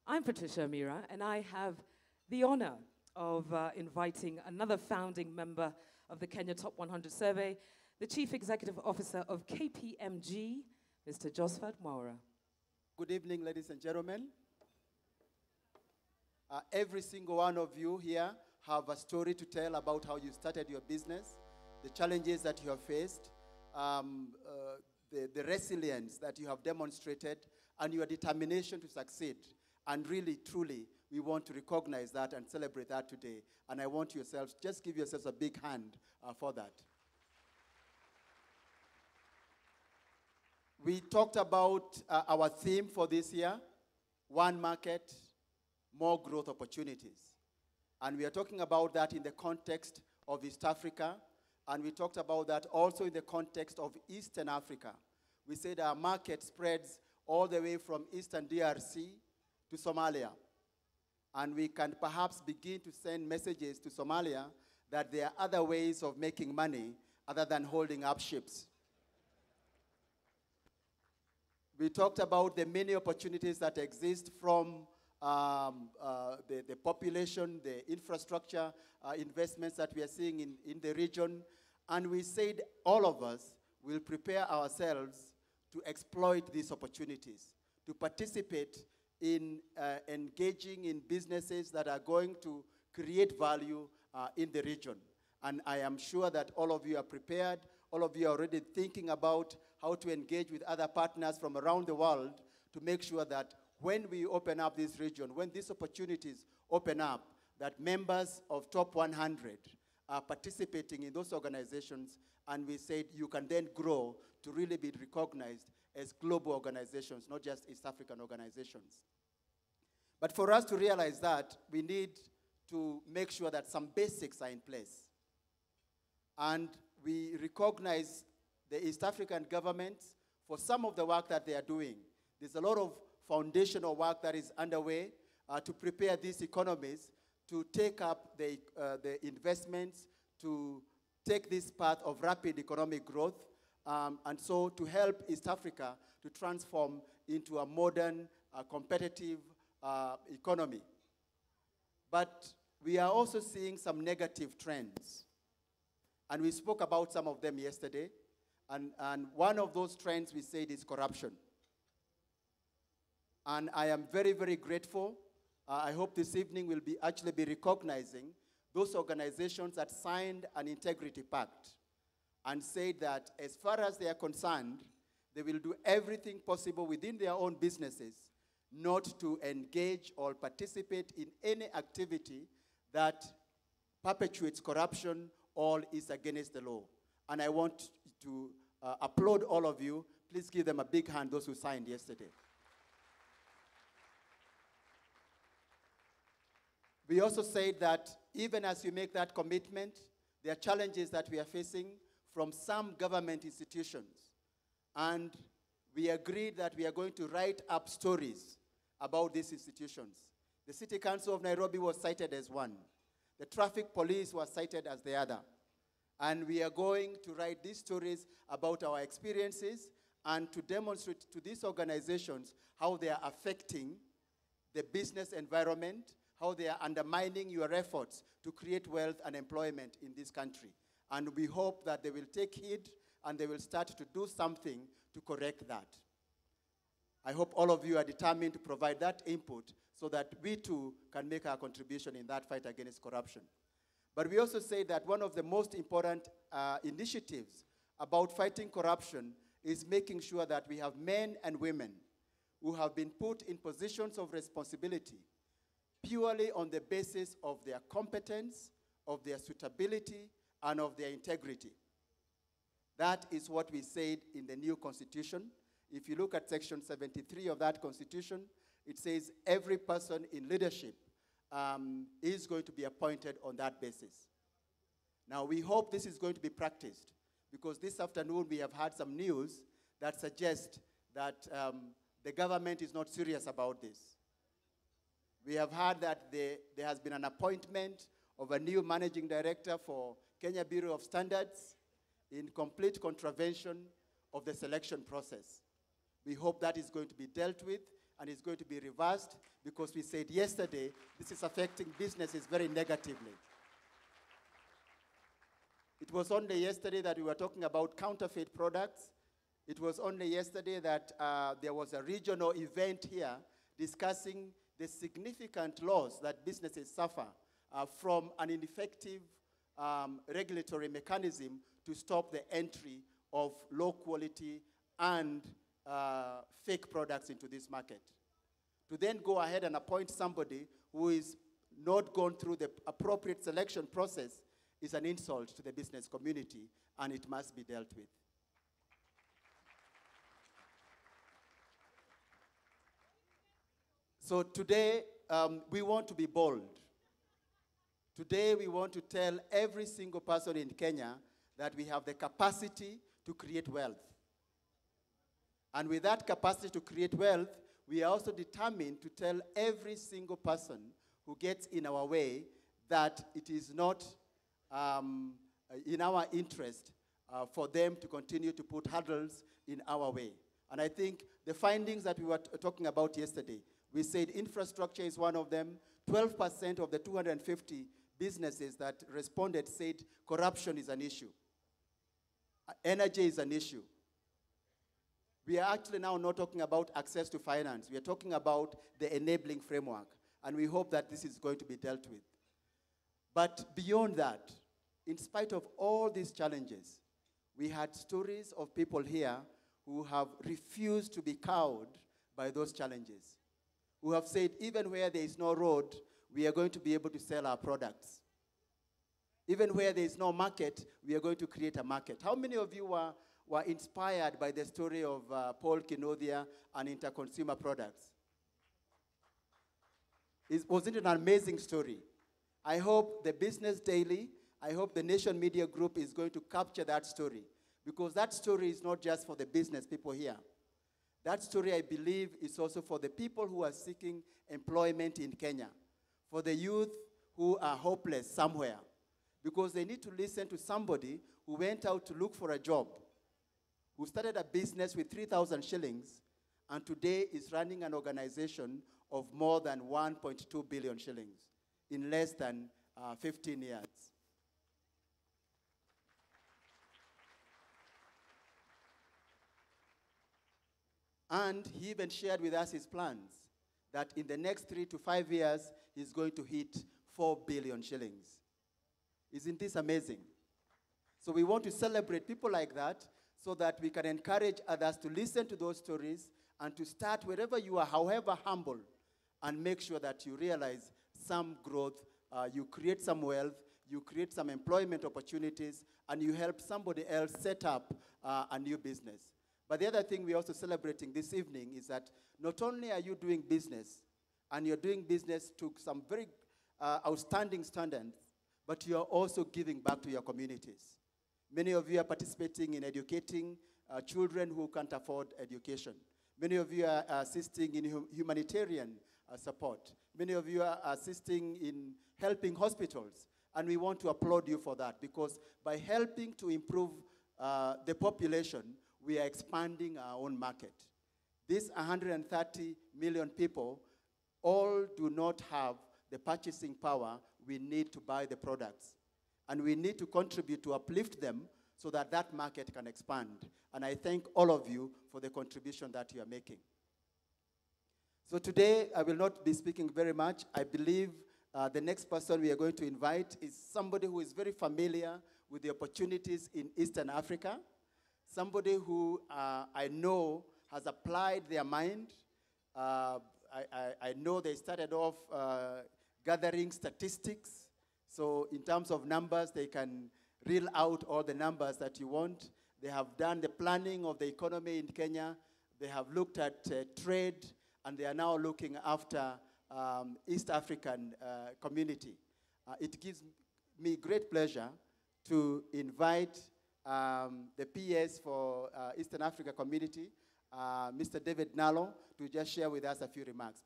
I'm Patricia Amira, and I have the honor of inviting another founding member of the Kenya Top 100 Survey, the Chief Executive Officer of KPMG, Mr. Josphat Mwaura. Good evening, ladies and gentlemen. Every single one of you here have a story to tell about how you started your business, the challenges that you have faced, the resilience that you have demonstrated, and your determination to succeed. And really, truly, we want to recognize that and celebrate that today. And I want yourselves, just give yourselves a big hand for that. We talked about our theme for this year, one market, more growth opportunities. And we are talking about that in the context of East Africa, and we talked about that also in the context of Eastern Africa. We said our market spreads all the way from Eastern DRC to Somalia. And we can perhaps begin to send messages to Somalia that there are other ways of making money other than holding up ships. We talked about the many opportunities that exist from the population, the infrastructure investments that we are seeing in the region. And we said all of us will prepare ourselves to exploit these opportunities, to participate in engaging in businesses that are going to create value in the region. And I am sure that all of you are prepared. All of you are already thinking about how to engage with other partners from around the world to make sure that when we open up this region, when these opportunities open up, that members of Top 100 are participating in those organizations, and we said you can then grow to really be recognized as global organizations, not just East African organizations. But for us to realize that, we need to make sure that some basics are in place. And we recognize the East African governments for some of the work that they are doing. There's a lot of foundational work that is underway to prepare these economies to take up the investments, to take this path of rapid economic growth, and so to help East Africa to transform into a modern, competitive economy. But we are also seeing some negative trends. And we spoke about some of them yesterday. And one of those trends we said is corruption. And I am very, very grateful. I hope this evening we'll actually be recognizing those organizations that signed an integrity pact and said that as far as they are concerned, they will do everything possible within their own businesses not to engage or participate in any activity that perpetuates corruption or is against the law. And I want to applaud all of you. Please give them a big hand, those who signed yesterday. We also said that even as you make that commitment, there are challenges that we are facing from some government institutions. And we agreed that we are going to write up stories about these institutions. The City Council of Nairobi was cited as one. The traffic police was cited as the other. And we are going to write these stories about our experiences and to demonstrate to these organizations how they are affecting the business environment, how they are undermining your efforts to create wealth and employment in this country. And we hope that they will take heed and they will start to do something to correct that. I hope all of you are determined to provide that input so that we too can make our contribution in that fight against corruption. But we also say that one of the most important initiatives about fighting corruption is making sure that we have men and women who have been put in positions of responsibility purely on the basis of their competence, of their suitability, and of their integrity. That is what we said in the new constitution. If you look at section 73 of that constitution, it says every person in leadership is going to be appointed on that basis. Now, we hope this is going to be practiced because this afternoon we have had some news that suggests that the government is not serious about this. We have heard that there has been an appointment of a new managing director for Kenya Bureau of Standards in complete contravention of the selection process. We hope that is going to be dealt with and it's going to be reversed because we said yesterday this is affecting businesses very negatively. It was only yesterday that we were talking about counterfeit products. It was only yesterday that there was a regional event here discussing the significant loss that businesses suffer from an ineffective regulatory mechanism to stop the entry of low quality and fake products into this market. To then go ahead and appoint somebody who is not gone through the appropriate selection process is an insult to the business community, and it must be dealt with. So today, we want to be bold. Today, we want to tell every single person in Kenya that we have the capacity to create wealth. And with that capacity to create wealth, we are also determined to tell every single person who gets in our way that it is not in our interest for them to continue to put hurdles in our way. And I think the findings that we were talking about yesterday, we said infrastructure is one of them. 12% of the 250 businesses that responded said corruption is an issue. Energy is an issue. We are actually now not talking about access to finance. We are talking about the enabling framework. And we hope that this is going to be dealt with. But beyond that, in spite of all these challenges, we had stories of people here who have refused to be cowed by those challenges, who have said, even where there is no road, we are going to be able to sell our products. Even where there is no market, we are going to create a market. How many of you were inspired by the story of Paul Kinodia and Interconsumer Products? Wasn't it an amazing story? I hope the Business Daily, I hope the Nation Media Group is going to capture that story, because that story is not just for the business people here. That story, I believe, is also for the people who are seeking employment in Kenya, for the youth who are hopeless somewhere, because they need to listen to somebody who went out to look for a job, who started a business with 3,000 shillings, and today is running an organization of more than 1.2 billion shillings in less than 15 years. And he even shared with us his plans that in the next 3 to 5 years, he's going to hit 4 billion shillings. Isn't this amazing? So we want to celebrate people like that so that we can encourage others to listen to those stories and to start wherever you are, however humble, and make sure that you realize some growth, you create some wealth, you create some employment opportunities, and you help somebody else set up a new business. But the other thing we're also celebrating this evening is that not only are you doing business, and you're doing business to some very outstanding standards, but you're also giving back to your communities. Many of you are participating in educating children who can't afford education. Many of you are assisting in humanitarian support. Many of you are assisting in helping hospitals. And we want to applaud you for that, because by helping to improve the population, we are expanding our own market. These 130 million people all do not have the purchasing power we need to buy the products. And we need to contribute to uplift them so that that market can expand. And I thank all of you for the contribution that you are making. So today, I will not be speaking very much. I believe the next person we are going to invite is somebody who is very familiar with the opportunities in Eastern Africa, somebody who I know has applied their mind. I know they started off gathering statistics. So in terms of numbers, they can reel out all the numbers that you want. They have done the planning of the economy in Kenya. They have looked at trade, and they are now looking after East African community. It gives me great pleasure to invite the PS for Eastern Africa community, Mr. David Nalo, to just share with us a few remarks.